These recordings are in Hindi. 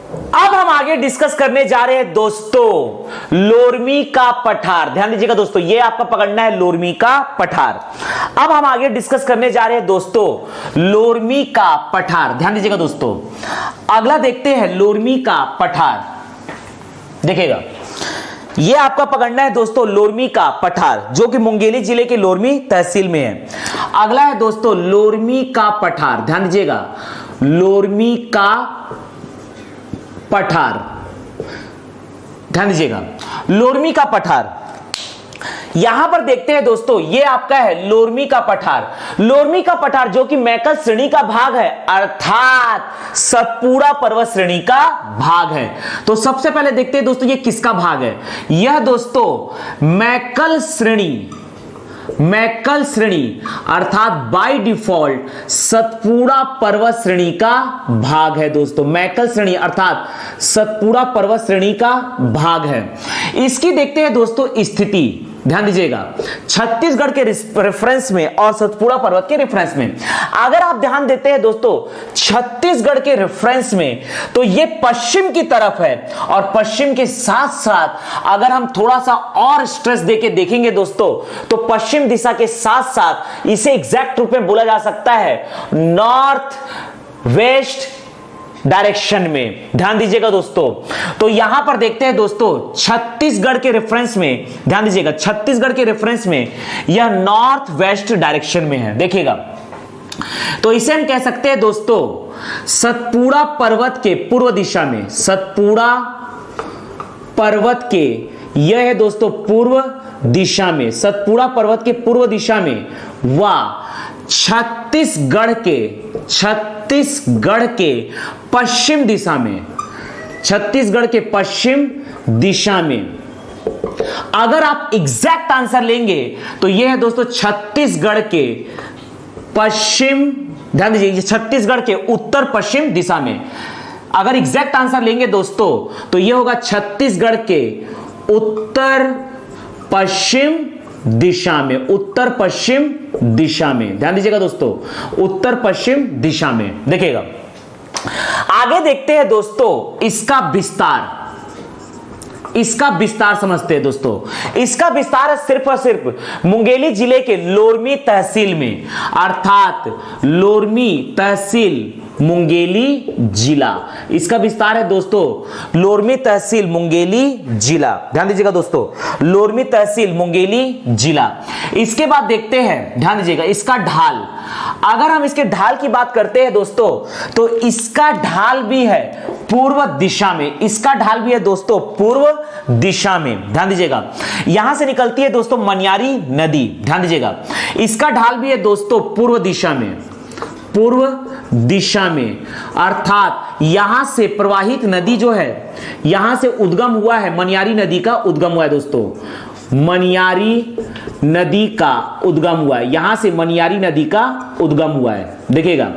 अब हम आगे डिस्कस करने जा रहे हैं दोस्तों लोरमी का पठार। ध्यान दीजिएगा दोस्तों, ये आपका पकड़ना है लोरमी का पठार। अब हम आगे डिस्कस करने जा रहे हैं दोस्तों लोरमी का पठार। ध्यान दीजिएगा दोस्तों, अगला देखते हैं लोरमी का पठार। देखिएगा, ये आपका पकड़ना है दोस्तों लोरमी का पठार, जो कि मुंगेली जिले के लोरमी तहसील में है। अगला है दोस्तों लोरमी का पठार। ध्यान दीजिएगा, लोरमी का पठार। ध्यान दीजिएगा, लोरमी का पठार। यहां पर देखते हैं दोस्तों, ये आपका है लोरमी का पठार। लोरमी का पठार जो कि मैकल श्रेणी का भाग है, अर्थात सतपुड़ा पर्वत श्रेणी का भाग है। तो सबसे पहले देखते हैं दोस्तों ये किसका भाग है। यह दोस्तों मैकल श्रेणी अर्थात बाय डिफॉल्ट सतपुड़ा पर्वत श्रेणी का भाग है दोस्तों। मैकल श्रेणी अर्थात सतपुड़ा पर्वत श्रेणी का भाग है। इसकी देखते हैं दोस्तों स्थिति। ध्यान दीजिएगा, छत्तीसगढ़ के रेफरेंस में और सतपुड़ा पर्वत के रेफरेंस में, अगर आप ध्यान देते हैं दोस्तों छत्तीसगढ़ के रेफरेंस में, तो ये पश्चिम की तरफ है। और पश्चिम के साथ साथ अगर हम थोड़ा सा और स्ट्रेस देके देखेंगे दोस्तों, तो पश्चिम दिशा के साथ साथ इसे एग्जैक्ट रूप में बोला जा सकता है नॉर्थ वेस्ट डायरेक्शन में। ध्यान दीजिएगा दोस्तों, तो यहां पर देखते हैं दोस्तों छत्तीसगढ़ के रेफरेंस में, ध्यान दीजिएगा छत्तीसगढ़ के रेफरेंस में यह नॉर्थ वेस्ट डायरेक्शन में है। देखिएगा, तो इसे हम कह सकते हैं दोस्तों सतपुड़ा पर्वत के पूर्व दिशा में। सतपुड़ा पर्वत के यह है दोस्तों पूर्व दिशा में, सतपुड़ा पर्वत के पूर्व दिशा में व छत्तीसगढ़ के पश्चिम दिशा में, छत्तीसगढ़ के पश्चिम दिशा में। अगर आप एग्जैक्ट आंसर लेंगे तो यह है दोस्तों छत्तीसगढ़ के पश्चिम, ध्यान दीजिए ये छत्तीसगढ़ के उत्तर पश्चिम दिशा में। अगर एग्जैक्ट आंसर लेंगे दोस्तों तो यह होगा छत्तीसगढ़ के उत्तर पश्चिम दिशा में, उत्तर पश्चिम दिशा में। ध्यान दीजिएगा दोस्तों उत्तर पश्चिम दिशा में। देखिएगा, आगे देखते हैं दोस्तों इसका विस्तार समझते हैं दोस्तों। इसका विस्तार है सिर्फ और सिर्फ मुंगेली जिले के लोरमी तहसील में, अर्थात लोरमी तहसील मुंगेली जिला। इसका विस्तार है दोस्तों लोरमी तहसील मुंगेली जिला। ध्यान दीजिएगा दोस्तों लोरमी तहसील मुंगेली जिला। इसके बाद देखते हैं, ध्यान दीजिएगा इसका ढाल। अगर हम इसके ढाल की बात करते हैं दोस्तों, तो इसका ढाल भी है पूर्व दिशा में। इसका ढाल भी है दोस्तों पूर्व दिशा में। ध्यान दीजिएगा, यहां से निकलती है दोस्तों मनियारी नदी। ध्यान दीजिएगा, इसका ढाल भी है दोस्तों पूर्व दिशा में, पूर्व दिशा में, अर्थात यहां से प्रवाहित नदी जो है, यहां से उद्गम हुआ है, मनियारी नदी का उद्गम हुआ है दोस्तों। मनियारी नदी का उद्गम हुआ है, यहां से मनियारी नदी का उद्गम हुआ है। देखिएगा,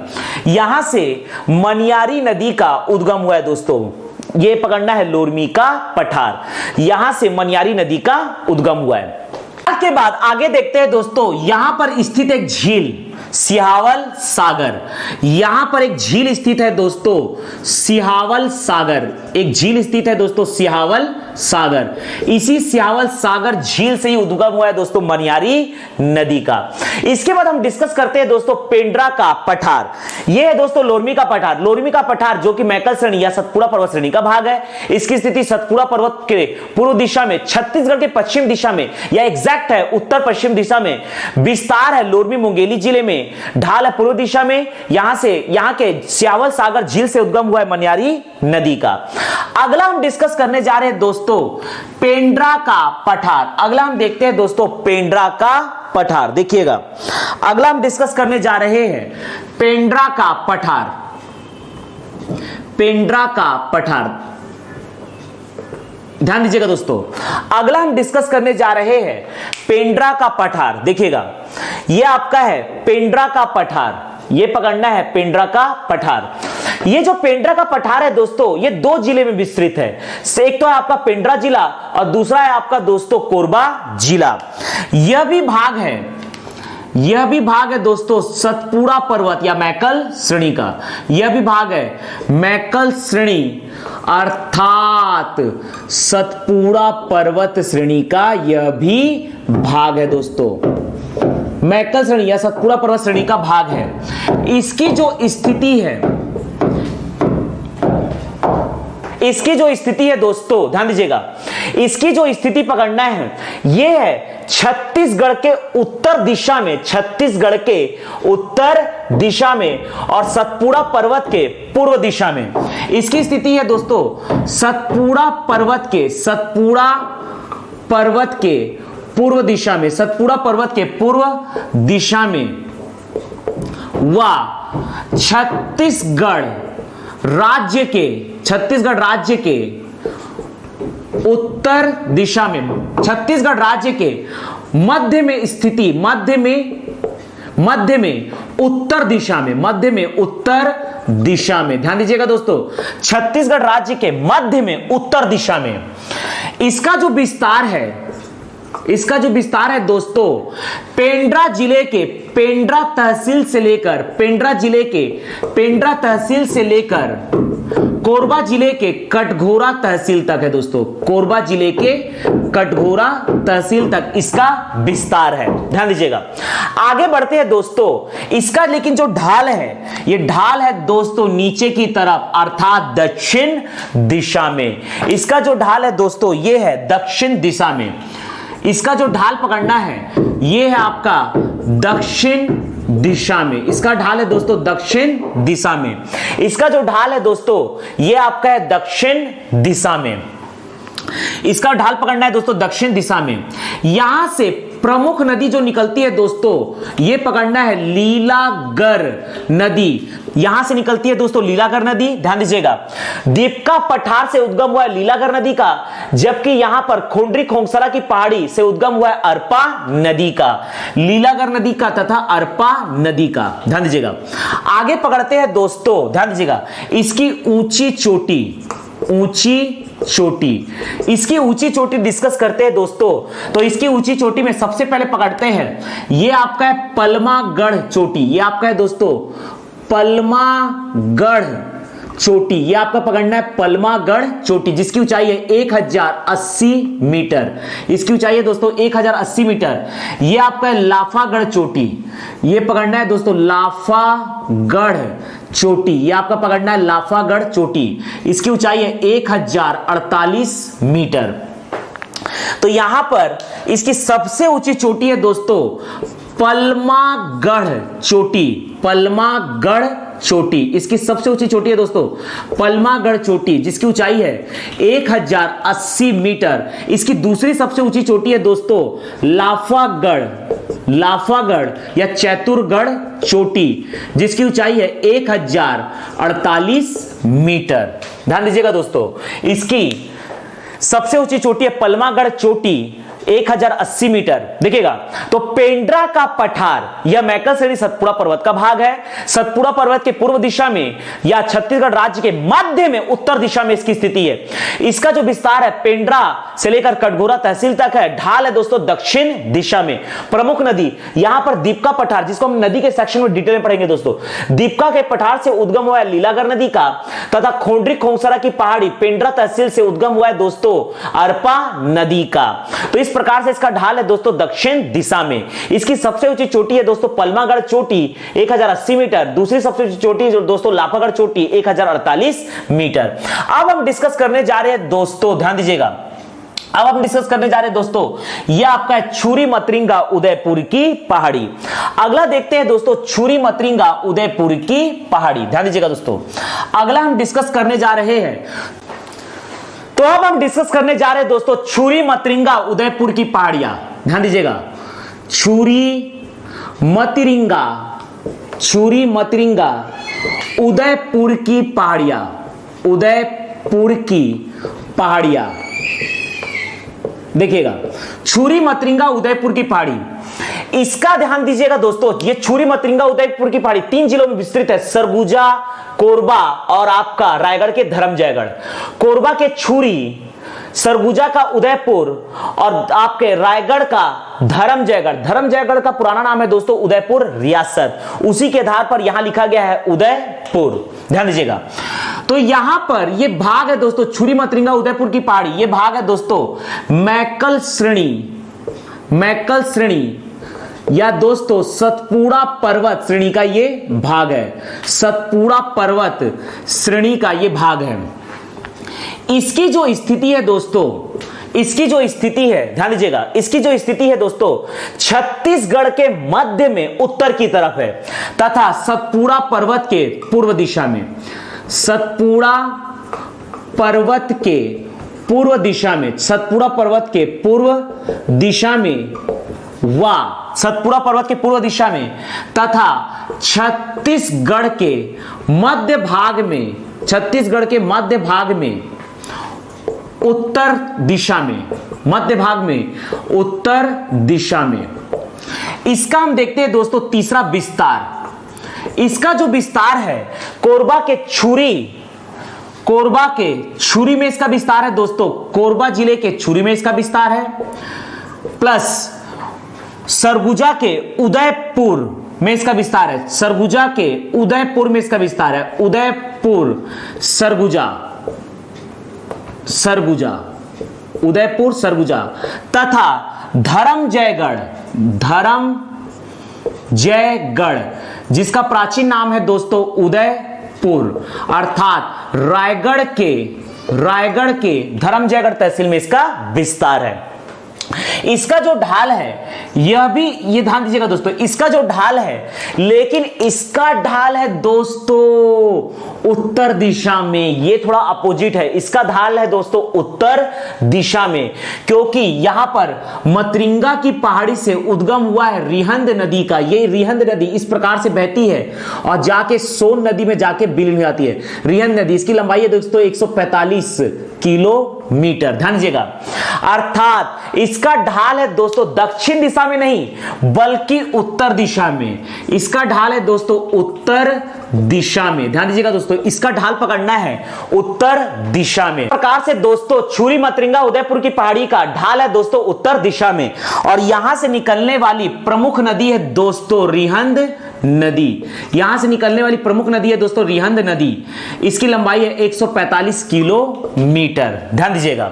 यहां से मनियारी नदी का उद्गम हुआ है दोस्तों। ये पकड़ना है लोरमी का पठार, यहां से मनियारी नदी का उद्गम हुआ है। के बाद आगे देखते हैं दोस्तों, यहां पर स्थित एक झील सिहावल सागर। यहां पर एक झील स्थित है दोस्तों सिहावल सागर, एक झील स्थित है दोस्तों सिहावल सागर। इसी सिहावल सागर झील से ही उद्गम हुआ है दोस्तों मनियारी नदी का। इसके बाद हम डिस्कस करते हैं दोस्तों पेंड्रा का पठार। यह है दोस्तों लोरमी का पठार। लोरमी का पठार जो कि मैकल श्रेणी या सतपुड़ा पर्वत श्रेणी का भाग है। इसकी स्थिति सतपुड़ा पर्वत के पूर्व दिशा में, छत्तीसगढ़ के पश्चिम दिशा में, या एग्जैक्ट है उत्तर पश्चिम दिशा में। विस्तार है लोरमी मुंगेली जिले में, ढाल है पूर्व दिशा में। यहां के सिहावल सागर झील से उद्गम हुआ है मनियारी नदी का। अगला हम डिस्कस करने जा रहे हैं दोस्तों पेंड्रा का पठार। अगला हम देखते हैं दोस्तों पेंड्रा का पठार। देखिएगा, अगला हम डिस्कस करने जा रहे हैं पेंड्रा का पठार। पेंड्रा का पठार, ध्यान दीजिएगा दोस्तों, अगला हम डिस्कस करने जा रहे हैं पेंड्रा का पठार। देखिएगा, यह आपका है पेंड्रा का पठार, यह पकड़ना है पेंड्रा का पठार। ये जो पेंड्रा का पठार है दोस्तों, ये दो जिले में विस्तृत है। एक तो है आपका पेंड्रा जिला और दूसरा है आपका दोस्तों कोरबा जिला। यह भी भाग है, यह भी भाग है दोस्तों सतपुड़ा पर्वत या मैकल श्रेणी का, यह भी भाग है मैकल श्रेणी अर्थात सतपुड़ा पर्वत श्रेणी का यह भी भाग है दोस्तों, मैकल श्रेणी या सतपुड़ा पर्वत श्रेणी का भाग है। इसकी जो स्थिति है, इसकी जो स्थिति है दोस्तों ध्यान दीजिएगा, इसकी जो स्थिति पकड़ना है यह है छत्तीसगढ़ के उत्तर दिशा में, छत्तीसगढ़ के उत्तर दिशा में और सतपुड़ा पर्वत के पूर्व दिशा में। इसकी स्थिति है दोस्तों सतपुड़ा पर्वत के, सतपुड़ा पर्वत के पूर्व दिशा में, सतपुड़ा पर्वत के पूर्व दिशा में व छत्तीसगढ़ राज्य के, छत्तीसगढ़ राज्य के उत्तर दिशा में, छत्तीसगढ़ राज्य के मध्य में स्थिति, मध्य में उत्तर दिशा में, मध्य में उत्तर दिशा में, ध्यान दीजिएगा दोस्तों, छत्तीसगढ़ राज्य के मध्य में उत्तर दिशा में। इसका जो विस्तार है, इसका जो विस्तार है दोस्तों पेंड्रा जिले के पेंड्रा तहसील से लेकर, पेंड्रा जिले के पेंड्रा तहसील से लेकर कोरबा जिले के कटघोरा तहसील तक है दोस्तों, कोरबा जिले के कटघोरा तहसील तक इसका विस्तार है। ध्यान दीजिएगा, आगे बढ़ते हैं दोस्तों। इसका लेकिन जो ढाल है, ये ढाल है दोस्तों नीचे की तरफ अर्थात दक्षिण दिशा में। इसका जो ढाल है दोस्तों ये है दक्षिण दिशा में। इसका जो ढाल पकड़ना है ये है आपका दक्षिण दिशा में, इसका ढाल है दोस्तों दक्षिण दिशा में। इसका जो ढाल है दोस्तों ये आपका है दक्षिण दिशा में। इसका ढाल पकड़ना है दोस्तों दक्षिण दिशा में। यहां से प्रमुख नदी जो निकलती है दोस्तों ये पकड़ना है लीलागर नदी, यहां से निकलती है दोस्तों लीलागर नदी। ध्यान दीजिएगा, दीपका पठार से उद्गम हुआ है लीलागर नदी का, जबकि यहां पर खोंडरी खोंगसरा की पहाड़ी से उद्गम हुआ है अरपा नदी का, लीलागर नदी का तथा अरपा नदी का। ध्यान दीजिएगा, आगे पकड़ते हैं दोस्तों, ध्यान दीजिएगा इसकी ऊंची चोटी, ऊंची चोटी, इसकी ऊंची चोटी डिस्कस करते हैं दोस्तों। तो इसकी ऊंची चोटी में सबसे पहले पकड़ते हैं ये आपका है पलमागढ़ चोटी, ये आपका है दोस्तों पलमागढ़ चोटी, ये आपका पकड़ना है पलमागढ़ चोटी, जिसकी ऊंचाई है 1080 मीटर। इसकी ऊंचाई है दोस्तों 1080 मीटर। ये आपका है लाफागढ़ चोटी, ये पकड़ना है दोस्तों लाफागढ़ चोटी, ये आपका पकड़ना है लाफागढ़ चोटी। इसकी ऊंचाई है 1048 मीटर। तो यहां पर इसकी सबसे ऊंची चोटी है दोस्तों पलमागढ़ चोटी, पलमागढ़ चोटी, इसकी सबसे ऊंची चोटी है दोस्तों पलमागढ़ चोटी, जिसकी ऊंचाई है 1080 मीटर। इसकी दूसरी सबसे ऊंची चोटी है दोस्तों लाफागढ़, लाफागढ़ या चैतुरगढ़ चोटी, जिसकी ऊंचाई है 1048 मीटर। ध्यान दीजिएगा दोस्तों, इसकी सबसे ऊंची चोटी है पलमागढ़ चोटी 1080 मीटर। देखिएगा, तो पेंड्रा का पठार यह मैकल श्रेणी सतपुड़ा पर्वत का भाग है। सतपुड़ा पर्वत के पूर्व दिशा में या छत्तीसगढ़ राज्य के मध्य में उत्तर दिशा में इसकी स्थिति है। इसका जो विस्तार है पेंड्रा से लेकर कटघोरा तहसील तक है। ढाल है दोस्तों दक्षिण दिशा में। प्रमुख नदी यहां पर दीपका पठार, जिसको हम नदी के सेक्शन में डिटेल में पढ़ेंगे दोस्तों, दीपका के पठार से उद्गम हुआ है लीलागर नदी का, तथा खोंडरी खोंगसरा की पहाड़ी पेंड्रा तहसील से उद्गम हुआ है दोस्तों अरपा नदी का। तो इस प्रकार से इसका ढाल है दोस्तों दक्षिण दिशा में। इसकी सबसे ऊंची चोटी है दोस्तों पलमागढ़ चोटी 1080 मीटर। दूसरी सबसे ऊंची चोटी जो दोस्तों लाफागढ़ चोटी 1048 मीटर। अब हम डिस्कस करने जा रहे हैं दोस्तों, ध्यान दीजिएगा, अब हम डिस्कस करने जा रहे हैं दोस्तों यह आपका है छुरी मतरिंगा उदयपुर की पहाड़ी। अगला देखते हैं दोस्तों छुरी मतरिंगा उदयपुर की पहाड़ी। ध्यान दीजिएगा दोस्तों, अगला हम डिस्कस करने जा रहे हैं, तो अब हम डिस्कस करने जा रहे हैं दोस्तों छुरी मतरिंगा उदयपुर की पहाड़ियां। ध्यान दीजिएगा, छुरी मतरिंगा, छुरी मतरिंगा उदयपुर की पहाड़ियां, उदयपुर की पहाड़ियां। देखिएगा, छुरी मतरिंगा उदयपुर की पहाड़ी, इसका ध्यान दीजिएगा दोस्तों, ये छुरी मतरिंगा उदयपुर की पहाड़ी 3 जिलों में विस्तृत है, सरगुजा, कोरबा और आपका रायगढ़ के धर्मजयगढ़। कोरबा के छुरी सरगुजा का उदयपुर और आपके रायगढ़ का धर्मजयगढ़। धर्मजयगढ़ का पुराना नाम है दोस्तों उदयपुर रियासत, उसी के आधार पर यहां लिखा गया है उदयपुर, ध्यान दीजिएगा। तो यहां पर ये भाग है दोस्तों छुरी मतरिंगा उदयपुर की पहाड़ी, ये भाग है दोस्तों मैकल श्रेणी या दोस्तों सतपुड़ा पर्वत श्रेणी का ये भाग है, सतपुड़ा पर्वत श्रेणी का ये भाग है। इसकी जो स्थिति है दोस्तों, इसकी जो स्थिति है ध्यान दीजिएगा, इसकी जो स्थिति है दोस्तों छत्तीसगढ़ के मध्य में उत्तर की तरफ है तथा सतपुड़ा पर्वत के पूर्व दिशा में, सतपुड़ा पर्वत के पूर्व दिशा में, सतपुड़ा पर्वत के पूर्व दिशा में सतपुड़ा पर्वत के पूर्व दिशा में तथा छत्तीसगढ़ के मध्य भाग में, छत्तीसगढ़ के मध्य भाग में उत्तर दिशा में, मध्य भाग में उत्तर दिशा में। इसका हम देखते हैं दोस्तों तीसरा विस्तार। इसका जो विस्तार है कोरबा के छुरी में इसका विस्तार है दोस्तों, कोरबा जिले के छुरी में इसका विस्तार है, प्लस सरगुजा के उदयपुर में इसका विस्तार है, सरगुजा के उदयपुर में इसका विस्तार है, उदयपुर उदयपुर सरगुजा तथा धर्मजयगढ़ जिसका प्राचीन नाम है दोस्तों उदयपुर, अर्थात रायगढ़ के धर्मजयगढ़ तहसील में इसका विस्तार है। इसका जो ढाल है यह भी, ये ध्यान दीजिएगा दोस्तों, इसका जो ढाल है, लेकिन इसका ढाल है दोस्तों उत्तर दिशा में, ये थोड़ा अपोजिट है, इसका ढाल है दोस्तों उत्तर दिशा में, क्योंकि यहां पर मतरिंगा की पहाड़ी से उद्गम हुआ है रिहंद नदी का। ये रिहंद नदी इस प्रकार से बहती है और जाके सोन नदी में जाके विलीन हो जाती है। रिहंद नदी, इसकी लंबाई है दोस्तों 145 किलोमीटर, ध्यान दीजिएगा। अर्थात इसका ढाल है दोस्तों दक्षिण दिशा में नहीं बल्कि उत्तर दिशा में, इसका ढाल है दोस्तों उत्तर दिशा में, ध्यान दीजिएगा दोस्तों, इसका ढाल पकड़ना है उत्तर दिशा में। इस प्रकार से दोस्तों छुरी मतरिंगा उदयपुर की पहाड़ी का ढाल है दोस्तों उत्तर दिशा में, और यहां से निकलने वाली प्रमुख नदी है दोस्तों रिहंद नदी। यहां से निकलने वाली प्रमुख नदी है दोस्तों रिहंद नदी, इसकी लंबाई है 145 किलोमीटर, ध्यान दीजिएगा।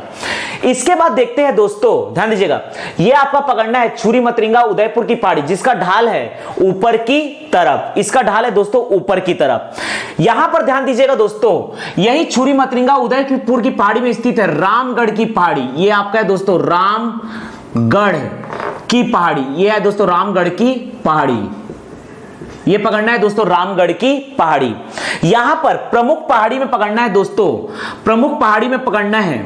इसके बाद देखते हैं दोस्तों, ध्यान दीजिएगा, यह आपका पकड़ना है छुरी मतरिंगा उदयपुर की पहाड़ी जिसका ढाल है ऊपर की तरफ, इसका ढाल है दोस्तों ऊपर की तरफ। यहां पर ध्यान दीजिएगा दोस्तों, यही छुरी मतरिंगा उदयपुर की पहाड़ी में स्थित है रामगढ़ की पहाड़ी। यह आपका है दोस्तों रामगढ़ की पहाड़ी, यह है दोस्तों रामगढ़ की पहाड़ी, ये पकड़ना है दोस्तों रामगढ़ की पहाड़ी। यहां पर प्रमुख पहाड़ी में पकड़ना है दोस्तों, प्रमुख पहाड़ी में पकड़ना है,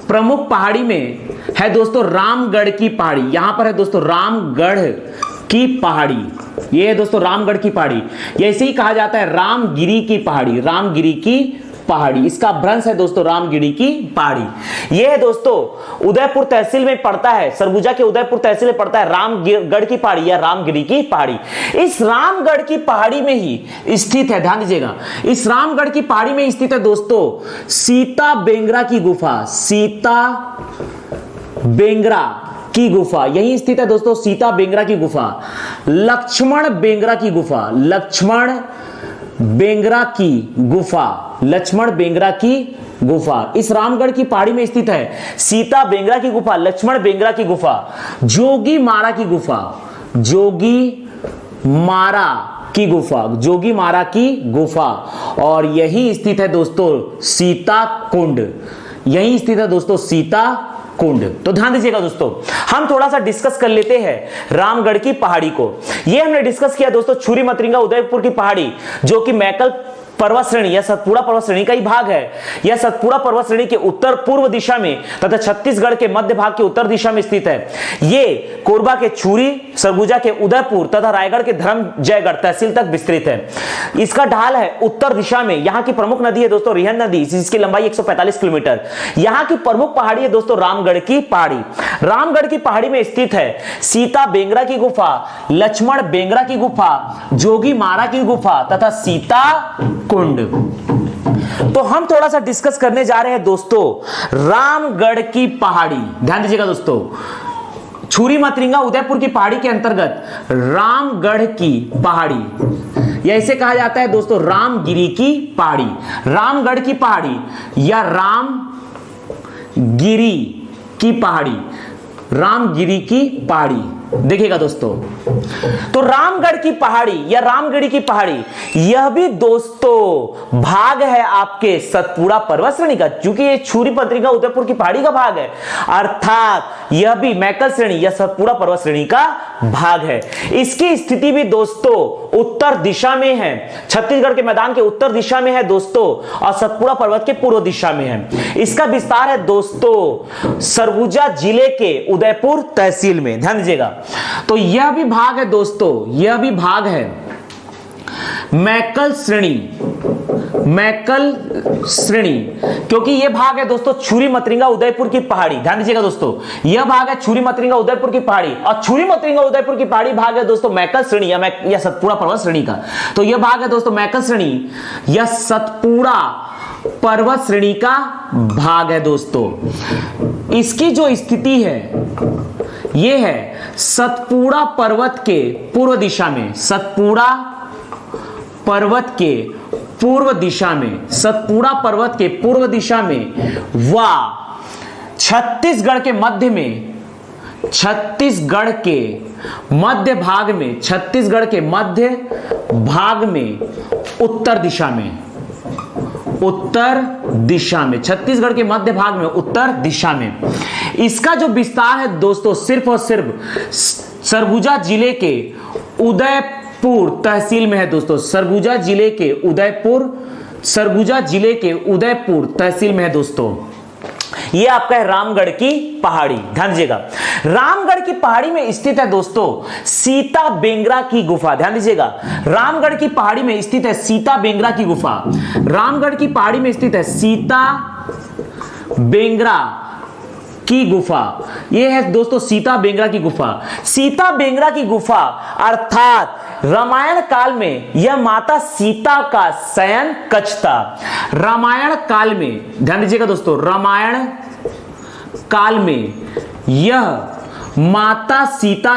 प्रमुख पहाड़ी में है दोस्तों रामगढ़ की पहाड़ी। यहां पर है दोस्तों रामगढ़ की पहाड़ी, ये है दोस्तों रामगढ़ की पहाड़ी। ऐसे ही कहा जाता है रामगिरी की पहाड़ी, रामगिरी की पहाड़ी, इसका भ्रंश है दोस्तों रामगिरी की पहाड़ी। यह है दोस्तों उदयपुर तहसील में पड़ता है, सरगुजा के उदयपुर तहसील में पड़ता है रामगढ़ की पहाड़ी या रामगिरी की पहाड़ी। इस रामगढ़ की पहाड़ी में ही स्थित है, ध्यान दीजिएगा, इस रामगढ़ की पहाड़ी में स्थित है दोस्तों सीता बेंगरा की गुफा, सीता बेंगरा की गुफा, यही स्थित है दोस्तों सीता बेंगरा की गुफा, लक्ष्मण बेंगरा की गुफा, लक्ष्मण बेंगरा की गुफा, लक्ष्मण बेंगरा की गुफा इस रामगढ़ की पहाड़ी में स्थित है। सीता बेंगरा की गुफा, लक्ष्मण बेंगरा की गुफा, जोगी मारा की गुफा, जोगी मारा की गुफा, जोगी मारा की गुफा, और यही स्थित है दोस्तों सीता कुंड, यही स्थित है दोस्तों सीता कुंड। तो ध्यान दीजिएगा दोस्तों, हम थोड़ा सा डिस्कस कर लेते हैं रामगढ़ की पहाड़ी को। यह हमने डिस्कस किया दोस्तों छुरी मतरिंगा उदयपुर की पहाड़ी जो कि मैकल पर्वत श्रेणी या सतपुड़ा पर्वत श्रेणी का ही भाग है। यह सतपुड़ा पर्वत श्रेणी के उत्तर पूर्व दिशा में तथा छत्तीसगढ़ के मध्य भाग के उत्तर दिशा में स्थित है। यह कोरबा के छुरी, सरगुजा के उदयपुर तथा रायगढ़ के धर्मजयगढ़ तहसील तक विस्तृत है। इसका ढाल है उत्तर दिशा में। यहां की प्रमुख नदी है दोस्तों रिहंद नदी, जिसकी लंबाई 145 किलोमीटर। यहां की प्रमुख पहाड़ी है दोस्तों रामगढ़ की पहाड़ी। रामगढ़ की पहाड़ी में स्थित है सीता बेंगरा की गुफा, लक्ष्मण बेंगरा की गुफा, जोगी मारा की गुफा तथा सीता कुंड। तो हम थोड़ा सा डिस्कस करने जा रहे हैं दोस्तों रामगढ़ की पहाड़ी। ध्यान दीजिएगा दोस्तों, छुरी मतरिंगा उदयपुर की पहाड़ी के अंतर्गत रामगढ़ की पहाड़ी, या इसे कहा जाता है दोस्तों रामगिरी की पहाड़ी, रामगढ़ की पहाड़ी या रामगिरी की पहाड़ी, रामगिरी की पहाड़ी। देखिएगा दोस्तों, तो रामगढ़ की पहाड़ी या रामगिरी की पहाड़ी यह भी दोस्तों भाग है आपके सतपुड़ा पर्वत श्रेणी का, क्योंकि ये छुरी पत्रिका उदयपुर की पहाड़ी का भाग है, अर्थात यह भी मैकल श्रेणी या सतपुड़ा पर्वत श्रेणी का भाग है। इसकी स्थिति भी दोस्तों उत्तर दिशा में है, छत्तीसगढ़ के मैदान के उत्तर दिशा में है दोस्तों, और सतपुड़ा पर्वत के पूर्व दिशा में है। इसका विस्तार है दोस्तों सरगुजा जिले के उदयपुर तहसील में। ध्यान दीजिएगा, तो यह भी भाग है दोस्तों, यह भी भाग है मैकल श्रेणी, मैकल श्रेणी, क्योंकि यह भाग है दोस्तों छुरी मतरिंगा उदयपुर की पहाड़ी। ध्यान दीजिएगा दोस्तों, यह भाग है छुरी मतरिंगा उदयपुर की पहाड़ी, और छुरी मतरिंगा उदयपुर की पहाड़ी भाग है दोस्तों मैकल श्रेणी या सतपुड़ा पर्वत श्रेणी का। तो यह भाग है दोस्तों मैकल श्रेणी या सतपुड़ा पर्वत श्रेणी का भाग है दोस्तों। इसकी जो स्थिति है यह है सतपुड़ा पर्वत के पूर्व दिशा में, सतपुड़ा पर्वत के पूर्व दिशा में, सतपुड़ा पर्वत के पूर्व दिशा में व छत्तीसगढ़ के मध्य में, छत्तीसगढ़ के मध्य भाग में, छत्तीसगढ़ के मध्य भाग में उत्तर दिशा में, उत्तर दिशा में, छत्तीसगढ़ के मध्य भाग में उत्तर दिशा में। इसका जो विस्तार है दोस्तों सिर्फ और सिर्फ सरगुजा जिले के उदयपुर तहसील में है दोस्तों, सरगुजा जिले के उदयपुर, सरगुजा जिले के उदयपुर तहसील में है दोस्तों। यह आपका है रामगढ़ की पहाड़ी। ध्यान दीजिएगा, रामगढ़ की पहाड़ी में स्थित है दोस्तों सीता बेंगरा की गुफा। ध्यान दीजिएगा, रामगढ़ की पहाड़ी में स्थित है सीता बेंगरा की गुफा, रामगढ़ की पहाड़ी में स्थित है सीता बेंगरा की गुफा। यह है दोस्तों सीता बेंगरा की गुफा। सीता बेंगरा की गुफा अर्थात रामायण काल में यह माता सीता का शयन कक्ष था। रामायण काल में, ध्यान दीजिएगा दोस्तों, रामायण काल में यह माता सीता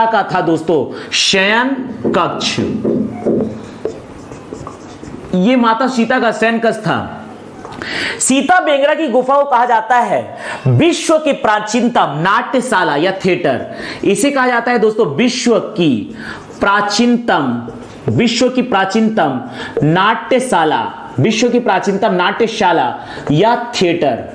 का था दोस्तों शयन कक्ष। यह माता सीता का शयन कक्ष था। सीता बेंगरा की गुफा को कहा जाता है विश्व की प्राचीनतम नाट्यशाला या थिएटर। इसे कहा जाता है दोस्तों विश्व की प्राचीनतम नाट्यशाला, विश्व की प्राचीनतम नाट्यशाला या थिएटर।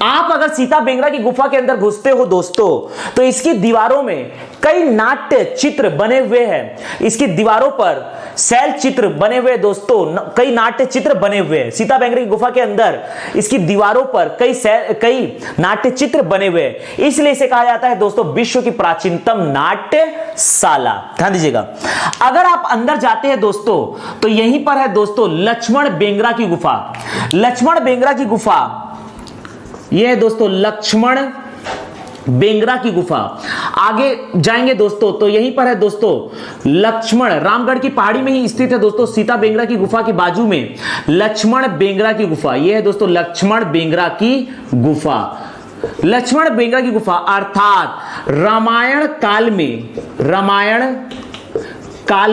आप अगर सीता बेंगरा की गुफा के अंदर घुसते हो दोस्तों तो इसकी दीवारों में कई नाट्य चित्र बने हुए हैं। इसकी दीवारों पर शैल चित्र बने हुए दोस्तों, कई नाट्य चित्र बने हुए हैं। सीता बेंगरा की गुफा के अंदर इसकी दीवारों पर कई नाट्य चित्र बने हुए हैं, इसलिए इसे कहा जाता है दोस्तों विश्व की प्राचीनतम नाट्यशाला। ध्यान दीजिएगा, अगर आप अंदर जाते हैं दोस्तों तो यहीं पर है दोस्तों लक्ष्मण बेंगरा की गुफा। लक्ष्मण बेंगरा की गुफा, यह है दोस्तों लक्ष्मण बेंगरा की गुफा। आगे जाएंगे दोस्तों तो यहीं पर है दोस्तों लक्ष्मण, रामगढ़ की पहाड़ी में ही स्थित है दोस्तों सीता बेंगरा की गुफा के बाजू में लक्ष्मण बेंगरा की गुफा। यह है दोस्तों लक्ष्मण बेंगरा की गुफा। लक्ष्मण बेंगरा की गुफा अर्थात रामायण काल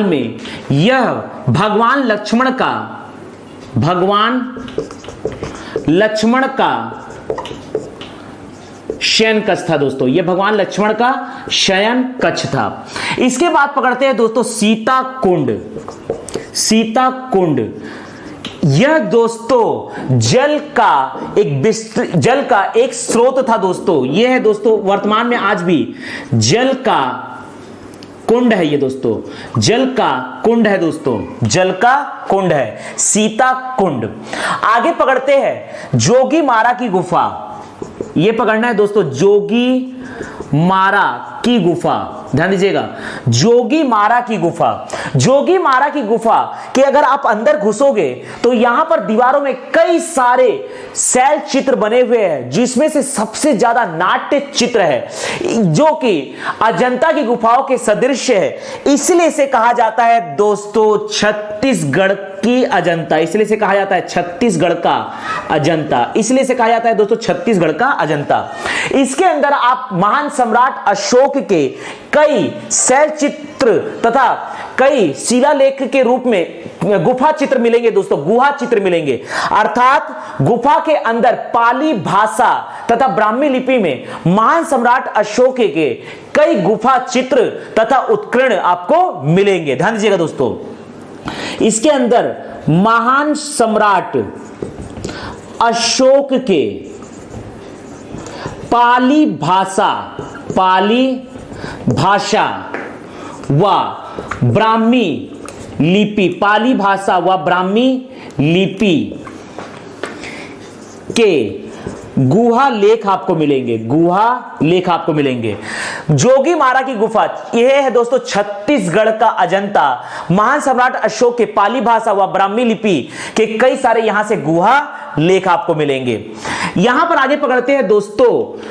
में यह भगवान लक्ष्मण का शयन कक्ष था दोस्तों। यह भगवान लक्ष्मण का शयन कक्ष था। इसके बाद पकड़ते हैं दोस्तों सीता कुंड। यह दोस्तों जल का एक स्रोत था दोस्तों। यह है दोस्तों वर्तमान में आज भी जल का कुंड है। ये दोस्तों जल का कुंड है दोस्तों, जल का कुंड है सीता कुंड। आगे पकड़ते हैं जोगी मारा की गुफा। ये पकड़ना है दोस्तों जोगी मारा की गुफा। ध्यान दीजिएगा, जोगी मारा की गुफा। जोगी मारा की गुफा के अगर आप अंदर घुसोगे तो यहां पर दीवारों में कई सारे शैल चित्र बने हुए हैं, जिसमें से सबसे ज्यादा नाट्य चित्र है जो कि अजंता की गुफाओं के सदृश है। इसलिए इसे कहा जाता है दोस्तों छत्तीसगढ़ की अजंता, इसलिए से कहा जाता है छत्तीसगढ़ का अजंता, इसलिए से कहा जाता है दोस्तों छत्तीसगढ़ का अजंता। इसके अंदर आप महान सम्राट अशोक के कई शैल चित्र तथा कई शिलालेख के रूप में गुफा चित्र मिलेंगे दोस्तों, गुहा चित्र मिलेंगे। अर्थात गुफा के अंदर पाली भाषा तथा ब्राह्मी लिपि में महान सम्राट अशोक के कई गुफा चित्र तथा उत्कीर्ण आपको मिलेंगे। ध्यान दीजिएगा दोस्तों, इसके अंदर महान सम्राट अशोक के पाली भाषा व ब्राह्मी लिपि, पाली भाषा व ब्राह्मी लिपि के गुहा लेख आपको मिलेंगे, गुहा लेख आपको मिलेंगे। जोगी मारा की गुफा, यह है दोस्तों छत्तीसगढ़ का अजंता। महान सम्राट अशोक के पाली भाषा व ब्राह्मी लिपि के कई सारे यहां से गुहा लेख आपको मिलेंगे। यहां पर आगे पकड़ते हैं दोस्तों,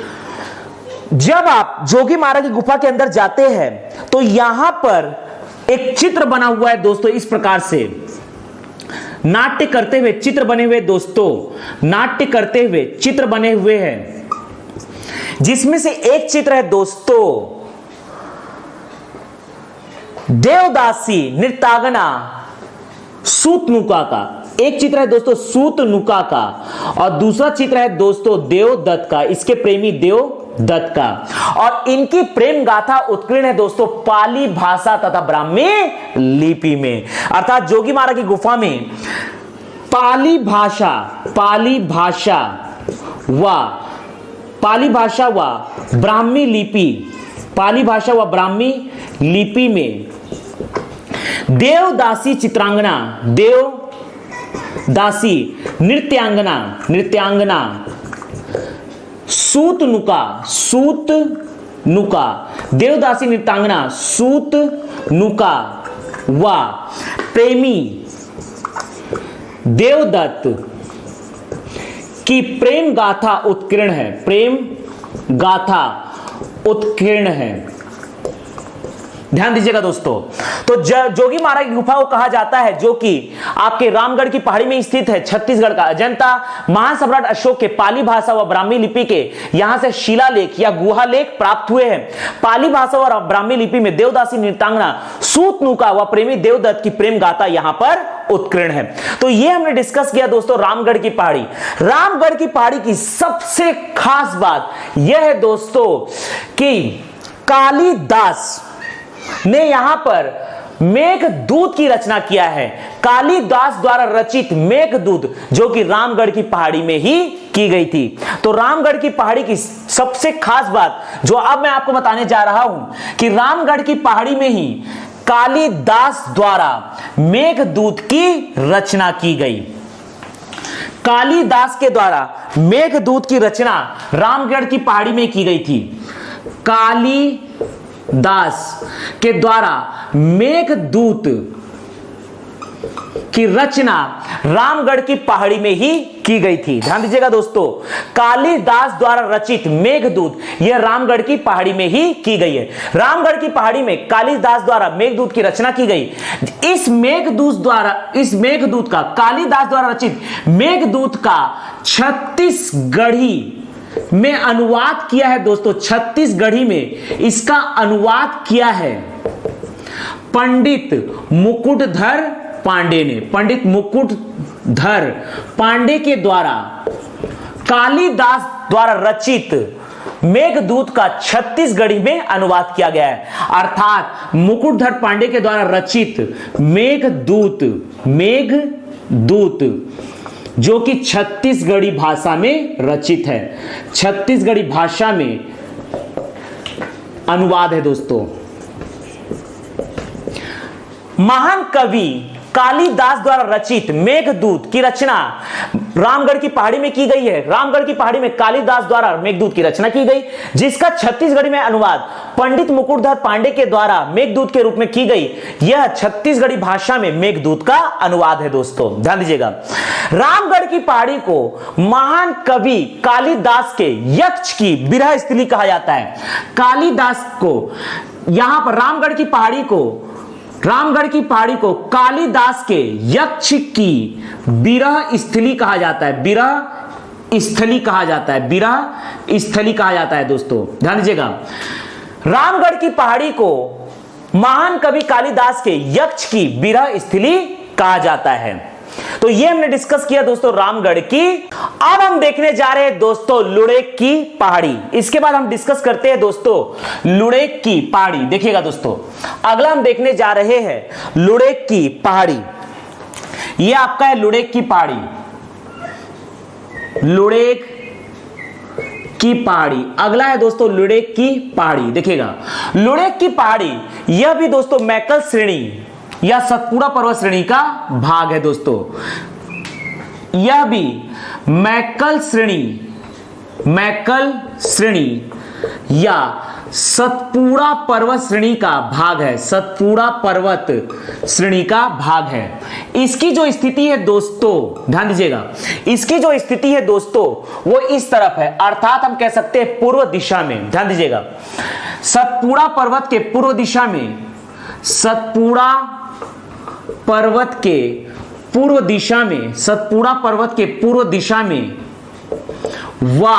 जब आप जोगी मारा की गुफा के अंदर जाते हैं तो यहां पर एक चित्र बना हुआ है दोस्तों, इस प्रकार से नाट्य करते हुए चित्र बने हुए दोस्तों, नाट्य करते हुए चित्र बने हुए हैं, जिसमें से एक चित्र है दोस्तों देवदासी नृत्यांगना सूतनुका का। एक चित्र है दोस्तों सूतनुका का और दूसरा चित्र है दोस्तों देवदत्त का, इसके प्रेमी देवदत्त का। और इनकी प्रेम गाथा उत्कीर्ण है दोस्तों पाली भाषा तथा ब्राह्मी लिपि में। अर्थात जोगी मारा की गुफा में पाली भाषा व ब्राह्मी लिपि में देवदासी चित्रांगना, देवदासी नृत्यांगना सूतनुका, देवदासी नृत्यांगना सूतनुका व प्रेमी देवदत्त की प्रेम गाथा उत्कीर्ण है, प्रेम गाथा उत्कीर्ण है। ध्यान दीजिएगा दोस्तों, तो जोगी मारा की गुफा को कहा जाता है जो कि आपके रामगढ़ की पहाड़ी में स्थित है, छत्तीसगढ़ का अजंता। महान सम्राट अशोक के पाली भाषा व ब्राह्मी लिपि के यहां से शिलालेख या गुहा लेख प्राप्त हुए हैं। पाली भाषा और ब्राह्मी लिपि में देवदासी नृत्यांगना सूतनुका व प्रेमी देवदत्त की प्रेम गाथा यहां पर उत्कीर्ण है। तो ये हमने डिस्कस किया दोस्तों रामगढ़ की पहाड़ी। रामगढ़ की पहाड़ी की सबसे खास बात यह है दोस्तों कि कालिदास ने यहां पर मेघदूत की रचना किया है। कालिदास द्वारा रचित मेघदूत जो कि रामगढ़ की पहाड़ी में ही की गई थी। तो रामगढ़ की पहाड़ी की सबसे खास बात जो अब मैं आपको बताने जा रहा हूं कि रामगढ़ की पहाड़ी में ही कालिदास द्वारा मेघदूत की रचना की गई। कालिदास के द्वारा मेघदूत की रचना रामगढ़ की पहाड़ी में की गई थी। कालिदास के द्वारा मेघदूत की रचना रामगढ़ की पहाड़ी में ही की गई थी। ध्यान दीजिएगा दोस्तों, कालिदास द्वारा रचित मेघदूत यह रामगढ़ की पहाड़ी में ही की गई है। रामगढ़ की पहाड़ी में कालिदास द्वारा मेघदूत की रचना की गई। इस मेघदूत का कालिदास द्वारा रचित मेघदूत का छत्तीसगढ़ी में अनुवाद किया है दोस्तों। छत्तीसगढ़ी में इसका अनुवाद किया है पंडित मुकुटधर पांडे ने। पंडित मुकुटधर पांडे के द्वारा कालिदास द्वारा रचित मेघदूत का छत्तीसगढ़ी में अनुवाद किया गया है। अर्थात मुकुटधर पांडे के द्वारा रचित मेघदूत जो कि छत्तीसगढ़ी भाषा में रचित है, छत्तीसगढ़ी भाषा में अनुवाद है दोस्तों। महान कवि कालिदास द्वारा रचित मेघदूत की रचना रामगढ़ की पहाड़ी में की गई है। रामगढ़ की पहाड़ी में कालिदास द्वारा मेघदूत की रचना की गई, जिसका छत्तीसगढ़ी में अनुवाद पंडित मुकुटधर पांडे के द्वारा मेघदूत के रूप में की गई। यह छत्तीसगढ़ी भाषा में मेघदूत का अनुवाद है दोस्तों। ध्यान दीजिएगा, रामगढ़ की पहाड़ी को महान कवि कालिदास के यक्ष की विरह स्थली कहा जाता है। कालिदास को यहां पर रामगढ़ की पहाड़ी को रामगढ़ की पहाड़ी को कालिदास के यक्ष की विरह स्थली कहा जाता है, विरह स्थली कहा जाता है, विरह स्थली कहा जाता है दोस्तों, ध्यान दीजिएगा। रामगढ़ की पहाड़ी को महान कवि कालिदास के यक्ष की विरह स्थली कहा जाता है। तो ये हमने डिस्कस किया दोस्तों रामगढ़ की। अब हम देखने जा रहे हैं दोस्तों लुड़ेक की पहाड़ी। इसके बाद हम डिस्कस करते हैं दोस्तों लुड़ेक की पहाड़ी। देखिएगा दोस्तों, अगला हम देखने जा रहे हैं लुड़ेक की पहाड़ी। ये आपका है लुड़ेक की पहाड़ी, लुड़ेक की पहाड़ी। अगला है दोस्तों लुड़ेक की पहाड़ी। देखिएगा लुड़ेक की पहाड़ी, यह भी दोस्तों मैकल श्रेणी या सतपुड़ा पर्वत श्रेणी का भाग है दोस्तों। यह भी मैकल श्रेणी या सतपुड़ा पर्वत श्रेणी का भाग है, सतपुड़ा पर्वत श्रेणी का भाग है। इसकी जो स्थिति है दोस्तों, ध्यान दीजिएगा, इसकी जो स्थिति है दोस्तों वो इस तरफ है, अर्थात हम कह सकते हैं पूर्व दिशा में। ध्यान दीजिएगा, सतपुड़ा पर्वत के पूर्व दिशा में, सतपुड़ा पर्वत के पूर्व दिशा में, सतपुड़ा पर्वत के पूर्व दिशा में व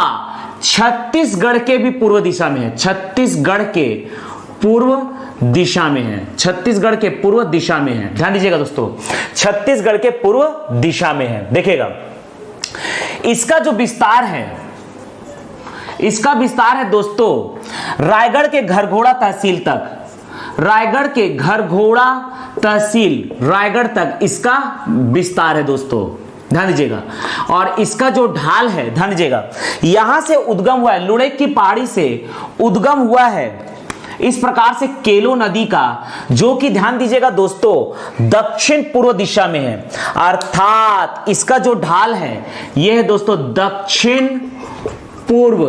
छत्तीसगढ़ के भी पूर्व दिशा में है, छत्तीसगढ़ के पूर्व दिशा में है, छत्तीसगढ़ के पूर्व दिशा में है। ध्यान दीजिएगा दोस्तों, छत्तीसगढ़ के पूर्व दिशा में है। देखिएगा इसका जो विस्तार है, इसका विस्तार है दोस्तों रायगढ़ के घरघोड़ा तहसील तक, रायगढ़ के घरघोड़ा तहसील रायगढ़ तक इसका विस्तार है दोस्तों, ध्यान दीजिएगा। और इसका जो ढाल है, ध्यान दीजिएगा, यहां से उद्गम हुआ है, लुड़ेक की पहाड़ी से उद्गम हुआ है इस प्रकार से केलो नदी का, जो कि ध्यान दीजिएगा दोस्तों दक्षिण पूर्व दिशा में है। अर्थात इसका जो ढाल है यह है दोस्तों दक्षिण पूर्व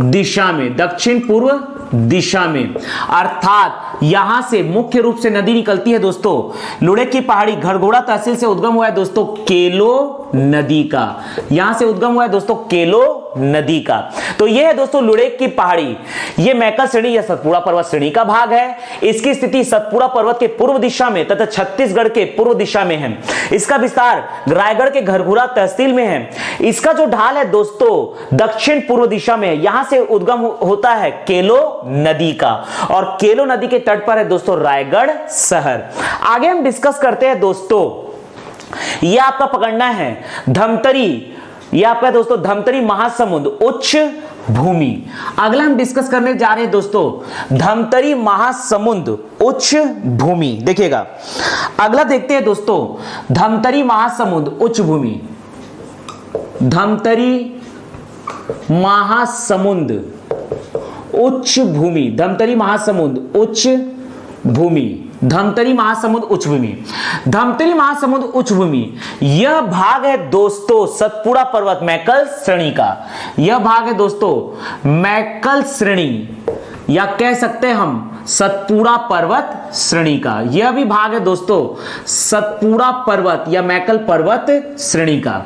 दिशा में, दक्षिण पूर्व दिशा में। अर्थात यहां से मुख्य रूप से नदी निकलती है दोस्तों लुड़ेक की पहाड़ी घरघोड़ा तहसील से उद्गम हुआ है दोस्तों केलो नदी का, यहां से उद्गम हुआ है दोस्तों केलो नदी का। तो यह है दोस्तों लुड़ेक की पहाड़ी। यह मैकल श्रेणी या सतपुड़ा पर्वत श्रेणी का भाग है। इसकी स्थिति सतपुड़ा पर्वत के पूर्व दिशा में तथा छत्तीसगढ़ के पूर्व दिशा में है। इसका विस्तार रायगढ़ के घरघोड़ा तहसील में है। इसका जो ढाल है दोस्तों दक्षिण पूर्व दिशा में है। यहां से उद्गम होता है केलो नदी का और केलो नदी के तट पर है दोस्तों रायगढ़ शहर। आगे हम डिस्कस करते हैं दोस्तों, यह आपका पकड़ना है धमतरी, यह आपका दोस्तों धमतरी महासमुंद उच्च भूमि। अगला हम डिस्कस करने जा रहे हैं दोस्तों धमतरी महासमुंद उच्च भूमि। देखिएगा अगला देखते हैं दोस्तों धमतरी महासमुंद उच्च भूमि, धमतरी महासमुंद उच्च भूमि, धमतरी महासमुंद उच्च भूमि, धमतरी महासमुंद उच्च भूमि, धमतरी महासमुंद उच्च भूमि। यह भाग है दोस्तों सतपुड़ा पर्वत मैकल श्रेणी का, यह भाग है दोस्तों मैकल श्रेणी या कह सकते हैं हम सतपुड़ा पर्वत श्रेणी का। यह भी भाग है दोस्तों सतपुड़ा पर्वत या मैकल पर्वत श्रेणी का।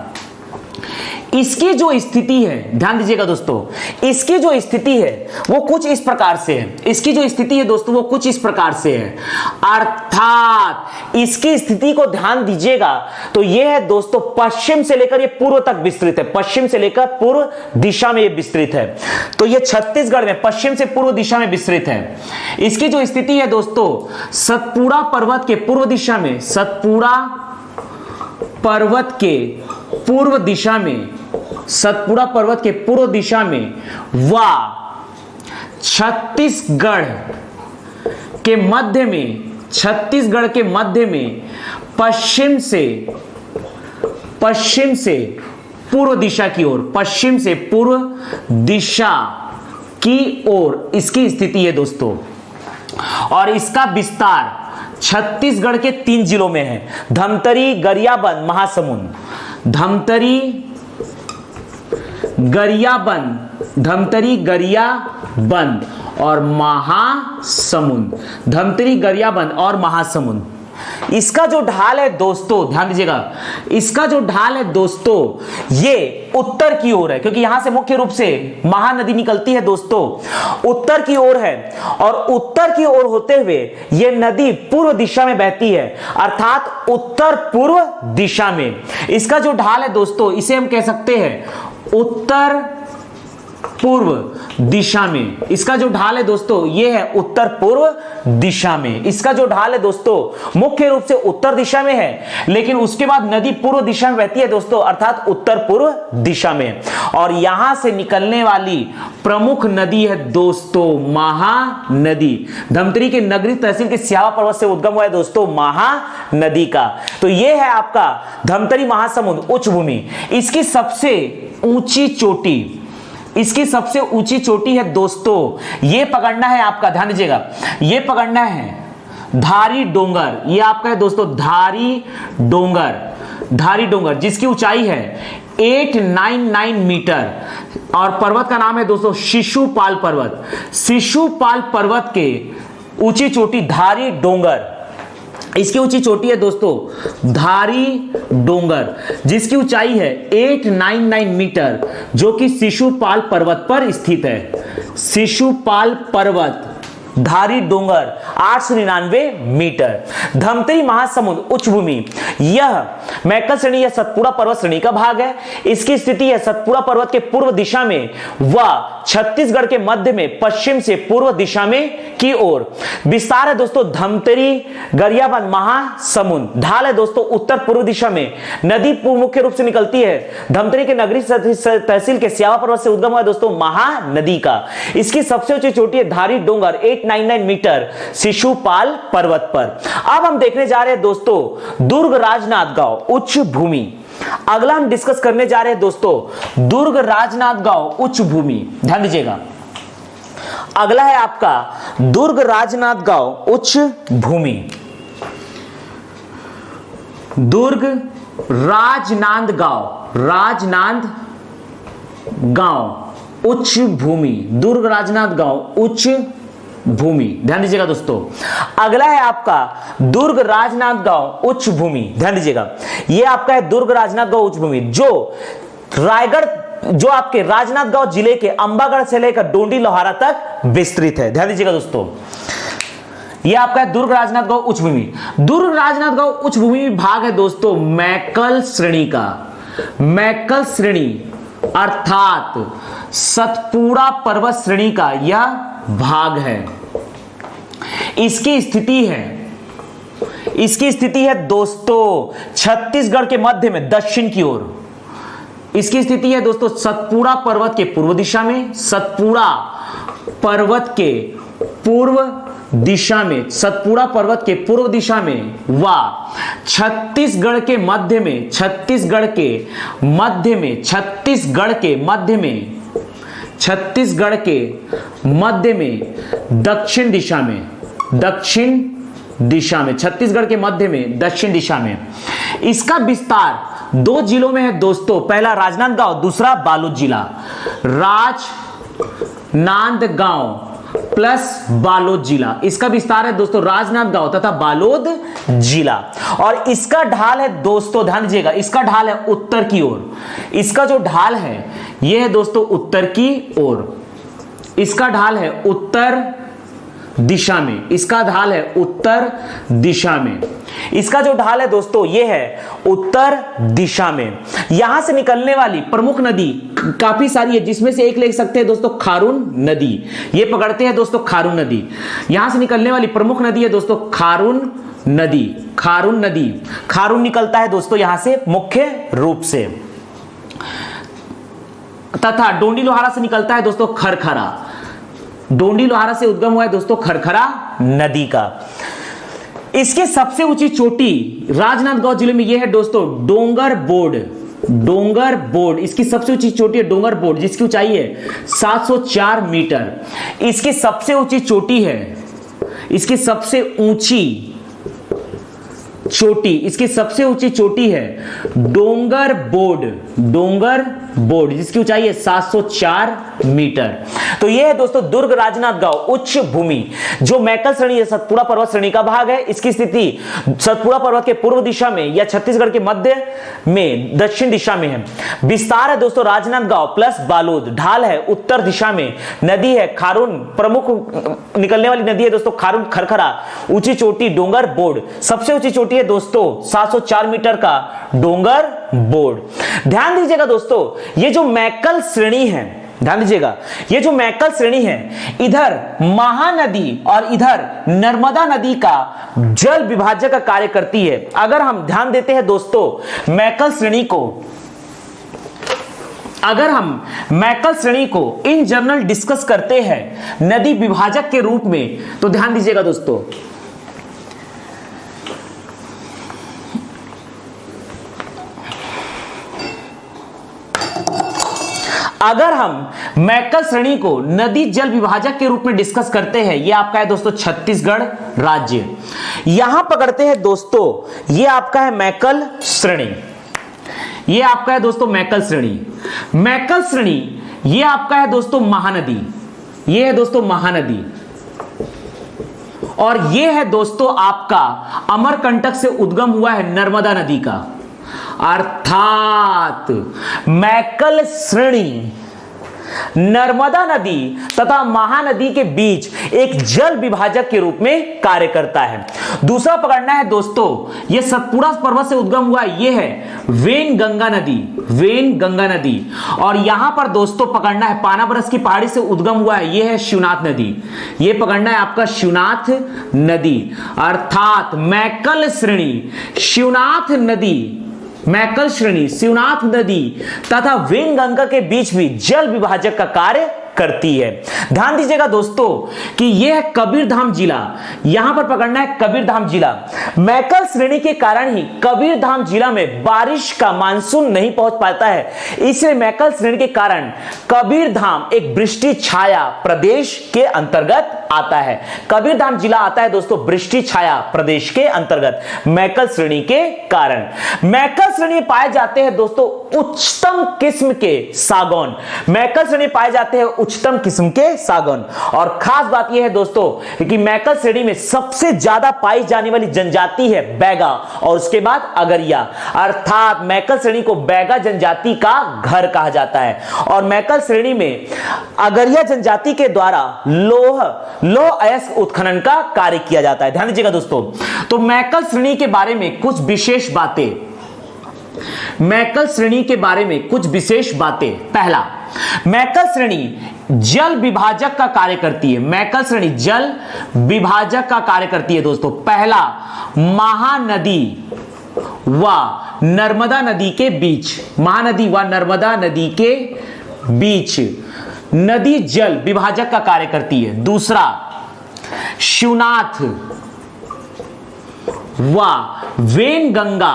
इसकी जो स्थिति है, ध्यान दीजिएगा दोस्तों, इसकी जो स्थिति है वो कुछ इस प्रकार से है, इसकी जो स्थिति है दोस्तों वो कुछ इस प्रकार से है। अर्थात इसकी स्थिति को ध्यान दीजिएगा तो यह है दोस्तों पश्चिम से लेकर ये पूर्व तक विस्तृत है, पश्चिम से लेकर पूर्व दिशा में ये विस्तृत है। तो ये छत्तीसगढ़ में पश्चिम से पूर्व दिशा में विस्तृत है। इसकी जो स्थिति है दोस्तों सतपुड़ा पर्वत के पूर्व दिशा में, सतपुड़ा पर्वत के पूर्व दिशा में, सतपुड़ा पर्वत के पूर्व दिशा में व छत्तीसगढ़ के मध्य में, छत्तीसगढ़ के मध्य में पश्चिम से पूर्व दिशा की ओर, पश्चिम से पूर्व दिशा की ओर इसकी स्थिति है दोस्तों। और इसका विस्तार छत्तीसगढ़ के 3 जिलों में है, धमतरी, गरियाबंद, महासमुंद। धमतरी, गरियाबंद, धमतरी, गरियाबंद और महासमुंद, धमतरी, गरियाबंद और महासमुंद। इसका जो ढाल है दोस्तों, ध्यान दीजिएगा, इसका जो ढाल है दोस्तों ये उत्तर की ओर है, क्योंकि यहां से मुख्य रूप से महानदी निकलती है दोस्तों, उत्तर की ओर है। और उत्तर की ओर होते हुए यह नदी पूर्व दिशा में बहती है, अर्थात उत्तर पूर्व दिशा में। इसका जो ढाल है दोस्तों इसे हम कह सकते हैं उत्तर पूर्व दिशा में। इसका जो ढाल है दोस्तों ये है उत्तर पूर्व दिशा में। इसका जो ढाल है दोस्तों मुख्य रूप से उत्तर दिशा में है, लेकिन उसके बाद नदी पूर्व दिशा में बहती है दोस्तों, अर्थात उत्तर पूर्व दिशा में। और यहां से निकलने वाली प्रमुख नदी है दोस्तों महानदी। धमतरी के नगरी तहसील के स्यावा पर्वत से उद्गम हुआ है दोस्तों महानदी का। तो यह है आपका धमतरी महासमुंद उच्च भूमि। इसकी सबसे ऊंची चोटी, इसकी सबसे ऊंची चोटी है दोस्तों, ये पकड़ना है आपका, ध्यान दीजिएगा, ये पकड़ना है धारी डोंगर। ये आपका है दोस्तों धारी डोंगर, धारी डोंगर जिसकी ऊंचाई है 899 मीटर और पर्वत का नाम है दोस्तों शिशुपाल पर्वत। शिशुपाल पर्वत के ऊंची चोटी धारी डोंगर, इसकी ऊंची चोटी है दोस्तों धारी डोंगर जिसकी ऊंचाई है 899 मीटर, जो कि शिशुपाल पर्वत पर स्थित है। शिशुपाल पर्वत धारी डोंगर 899 मीटर। धमतरी महासमुंद उच्च भूमि यह मैकल श्रेणी या सतपुड़ा पर्वत श्रेणी का भाग है। इसकी स्थिति है सतपुड़ा पर्वत के पूर्व दिशा में व छत्तीसगढ़ के मध्य में पश्चिम से पूर्व दिशा में की ओर। विस्तार है दोस्तों धमतरी गरियाबंद महासमुंद। ढाल है दोस्तों उत्तर पूर्व दिशा में। नदी मुख्य रूप से निकलती है धमतरी के नगरी तहसील के स्यावा पर्वत से उद्गम हुआ दोस्तों महानदी का। इसकी सबसे ऊंची चोटी है धारी डोंगर 899 मीटर शिशुपाल पर्वत पर। अब हम देखने जा रहे हैं दोस्तों दुर्ग राजनांदगांव उच्च भूमि। अगला हम डिस्कस करने जा रहे हैं दोस्तों दुर्ग राजनांदगांव उच्च भूमि। ध्यान दीजिएगा, अगला है आपका दुर्ग राजनांदगांव उच्च भूमि। दुर्ग राजनांदगांव, राजनांदगांव उच्च भूमि। दुर्ग राजनांदगांव उच्च भूमि। ध्यान दीजिएगा दोस्तों, अगला है आपका दुर्ग राजनांदगांव उच्च भूमि। ध्यान दीजिएगा, यह आपका है दुर्ग राजनांदगांव उच्च भूमि, जो रायगढ़, जो आपके राजनांदगांव जिले के अंबागढ़ से लेकर डोंडी लोहारा तक विस्तृत है। ध्यान दीजिएगा दोस्तों, यह आपका है दुर्ग राजनांदगांव उच्च भूमि। दुर्ग राजनांदगांव उच्च भूमि में भाग है दोस्तों मैकल श्रेणी का। मैकल श्रेणी अर्थात सतपुड़ा पर्वत श्रेणी का यह भाग है। इसकी स्थिति है दोस्तों छत्तीसगढ़ के मध्य में दक्षिण की ओर। इसकी स्थिति है दोस्तों सतपुड़ा पर्वत के पूर्व दिशा में, सतपुड़ा पर्वत के पूर्व दिशा में, सतपुड़ा पर्वत के पूर्व दिशा में व छत्तीसगढ़ के मध्य में, छत्तीसगढ़ के मध्य में, छत्तीसगढ़ के मध्य में, छत्तीसगढ़ के मध्य में दक्षिण दिशा में, दक्षिण दिशा में, छत्तीसगढ़ के मध्य में दक्षिण दिशा में। इसका विस्तार दो जिलों में है दोस्तों, पहला राजनांदगांव, दूसरा बालोद जिला। राजनांदगांव प्लस बालोद जिला, इसका विस्तार है दोस्तों राजनांदगांव तथा बालोद जिला। और इसका ढाल है दोस्तों, ध्यान दीजिएगा, इसका ढाल है उत्तर की ओर। इसका जो ढाल है यह है दोस्तों उत्तर की ओर। इसका ढाल है उत्तर दिशा में, इसका ढाल है उत्तर दिशा में। इसका जो ढाल है दोस्तों यह है उत्तर दिशा में। यहां से निकलने वाली प्रमुख नदी काफी सारी है, जिसमें से एक ले सकते हैं दोस्तों खारून नदी। ये पकड़ते हैं दोस्तों खारून नदी। यहां से निकलने वाली प्रमुख नदी है दोस्तों खारून नदी। खारून नदी, खारून निकलता है दोस्तों यहां से मुख्य रूप से, तथा डोंडी लोहारा से निकलता है दोस्तों खरखरा। डोंडी लोहारा से उद्गम हुआ है दोस्तों खरखरा नदी का। इसके सबसे ऊंची चोटी राजनांदगांव जिले में यह है दोस्तों डोंगर बोर्ड। डोंगर बोर्ड, इसकी सबसे ऊंची चोटी है डोंगर बोर्ड, जिसकी ऊंचाई है 704 मीटर। इसकी सबसे ऊंची चोटी है, इसकी सबसे ऊंची चोटी, इसकी सबसे ऊंची चोटी है डोंगर बोर्ड जिसकी ऊंचाई है 704 मीटर। तो यह है दोस्तों दुर्ग राजनांदगांव उच्च भूमि, जो मैकल श्रेणी है सतपुड़ा पर्वत श्रेणी का भाग है। इसकी स्थिति सतपुड़ा पर्वत के पूर्व दिशा में या छत्तीसगढ़ के मध्य में दक्षिण दिशा में है। विस्तार है दोस्तों राजनांदगांव प्लस बालोद। ढाल है उत्तर दिशा में। नदी है खारून, प्रमुख निकलने वाली नदी है दोस्तों खारून खरखरा। ऊंची चोटी डोंगर बोर्ड, सबसे ऊंची चोटी है दोस्तों 704 मीटर का डोंगर बोर्ड। ध्यान दीजिएगा दोस्तों, ये जो मैकल श्रेणी है, ध्यान दीजिएगा, ये जो मैकल श्रेणी है, इधर महानदी और इधर नर्मदा नदी का जल विभाजक का कार्य करती है। अगर हम ध्यान देते हैं दोस्तों मैकल श्रेणी को, अगर हम मैकल श्रेणी को इन जनरल डिस्कस करते हैं नदी विभाजक के रूप में, तो ध्यान दीजिएगा दोस्तों, अगर हम मैकल श्रेणी को नदी जल विभाजक के रूप में डिस्कस करते हैं, ये आपका है दोस्तों छत्तीसगढ़ राज्य। यहां पकड़ते हैं दोस्तों, ये आपका है मैकल श्रेणी, ये आपका है दोस्तों मैकल श्रेणी। मैकल श्रेणी ये आपका है दोस्तों महानदी, ये है दोस्तों महानदी, और ये है दोस्तों आपका अमरकंटक से उद्गम हुआ है नर्मदा नदी का। अर्थात मैकल श्रेणी नर्मदा नदी तथा महानदी के बीच एक जल विभाजक के रूप में कार्य करता है। दूसरा पकड़ना है दोस्तों, यह सतपुड़ा पर्वत से उद्गम हुआ, यह है वेनगंगा नदी, वेनगंगा नदी। और यहां पर दोस्तों पकड़ना है पानाबरस की पहाड़ी से उद्गम हुआ है, यह है शिवनाथ नदी, यह पकड़ना है आपका शिवनाथ नदी। अर्थात मैकल श्रेणी शिवनाथ नदी, मैकल श्रेणी शिवनाथ नदी तथा वेनगंगा के बीच भी जल विभाजक का कार्य करती है। ध्यान दीजिएगा दोस्तों कि यह है कबीरधाम जिला, यहां पर पकड़ना है कबीरधाम जिला। मैकल श्रेणी के कारण ही कबीरधाम जिला में बारिश का मानसून नहीं पहुंच पाता है, इसलिए मैकल श्रेणी के कारण कबीरधाम एक वृष्टि छाया प्रदेश के अंतर्गत आता है। कबीरधाम जिला आता है दोस्तों वृष्टि छाया प्रदेश के अंतर्गत मैकल श्रेणी के कारण। मैकल श्रेणी में पाए जाते हैं दोस्तों उच्चतम किस्म के सागौन, मैकल श्रेणी पाए जाते हैं उच्चतम किस्म के सागौन। और खास बात यह है दोस्तों कि मैकल श्रेणी में सबसे ज्यादा पाई जाने वाली जनजाति है बैगा और उसके बाद अगरिया। अर्थात मैकल श्रेणी को बैगा जनजाति का घर कहा जाता है और मैकल श्रेणी में अगरिया जनजाति के द्वारा लौह अयस्क उत्खनन का कार्य किया जाता है। ध्यान दीजिएगा दोस्तों, तो मैकल श्रेणी के बारे में कुछ विशेष बातें, मैकल श्रेणी के बारे में कुछ विशेष बातें। पहला, मैकल श्रेणी जल विभाजक का कार्य करती है, मैकल श्रेणी जल विभाजक का कार्य करती है दोस्तों। पहला, महानदी व नर्मदा नदी के बीच, महानदी व नर्मदा नदी के बीच नदी जल विभाजक का कार्य करती है। दूसरा, शिवनाथ व वेनगंगा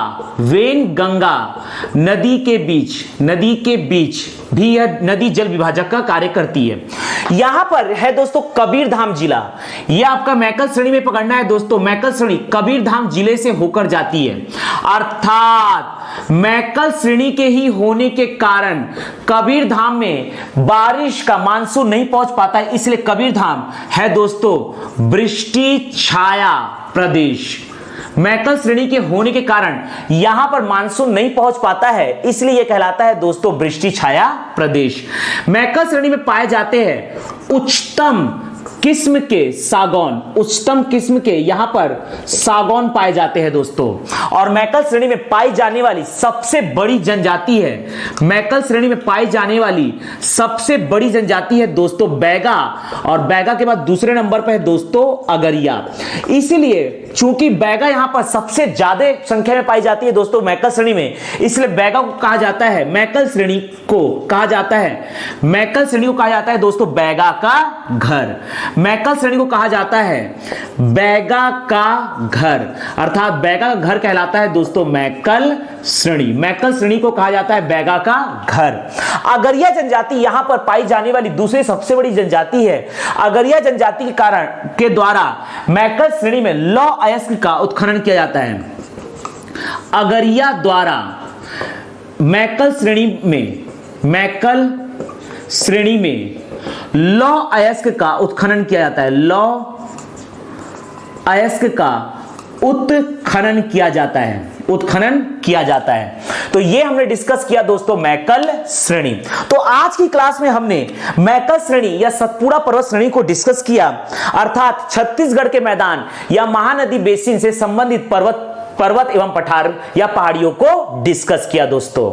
नदी के बीच भी यह नदी जल विभाजक का कार्य करती है। यहां पर है दोस्तों कबीरधाम जिला, यह आपका मैकल श्रेणी में पकड़ना है दोस्तों, मैकल श्रेणी कबीरधाम जिले से होकर जाती है। अर्थात मैकल श्रेणी के ही होने के कारण कबीरधाम में बारिश का मानसून नहीं पहुंच पाता है, इसलिए कबीरधाम है दोस्तों वृष्टि छाया प्रदेश। मैकल श्रेणी के होने के कारण यहां पर मानसून नहीं पहुंच पाता है, इसलिए यह कहलाता है दोस्तों वृष्टि छाया प्रदेश। मैकल श्रेणी में पाए जाते हैं उच्चतम किस्म के सागौन, उच्चतम किस्म के यहां पर सागौन पाए जाते हैं दोस्तों। और मैकल श्रेणी में पाई जाने वाली सबसे बड़ी जनजाति है, मैकल श्रेणी में पाई जाने वाली सबसे बड़ी जनजाति है दोस्तों बैगा, और बैगा के बाद दूसरे नंबर पर है दोस्तों अगरिया। इसलिए चूंकि बैगा यहां पर सबसे ज्यादा संख्या में पाई जाती है दोस्तों मैकल श्रेणी में, इसलिए बैगा को कहा जाता है, मैकल श्रेणी को कहा जाता है, मैकल श्रेणी को कहा जाता है दोस्तों बैगा का घर। मैकल श्रेणी को कहा जाता है बैगा का घर, अर्थात बैगा का घर कहलाता है दोस्तों मैकल श्रेणी। मैकल श्रेणी को कहा जाता है बैगा का घर। अगरिया जनजाति यहां पर पाई जाने वाली दूसरी सबसे बड़ी जनजाति है। अगरिया जनजाति के कारण के द्वारा मैकल श्रेणी में लौह अयस्क का उत्खनन किया जाता है। अगरिया द्वारा मैकल श्रेणी में लौह अयस्क का उत्खनन किया जाता है। लौह अयस्क का उत्खनन किया जाता है। तो ये हमने डिस्कस किया दोस्तों मैकल श्रेणी। तो आज की क्लास में हमने मैकल श्रेणी या सतपुड़ा पर्वत श्रेणी को डिस्कस किया, अर्थात छत्तीसगढ़ के मैदान या महानदी बेसिन से संबंधित पर्वत एवं पठार या पहाड़ियों को डिस्कस किया दोस्तों।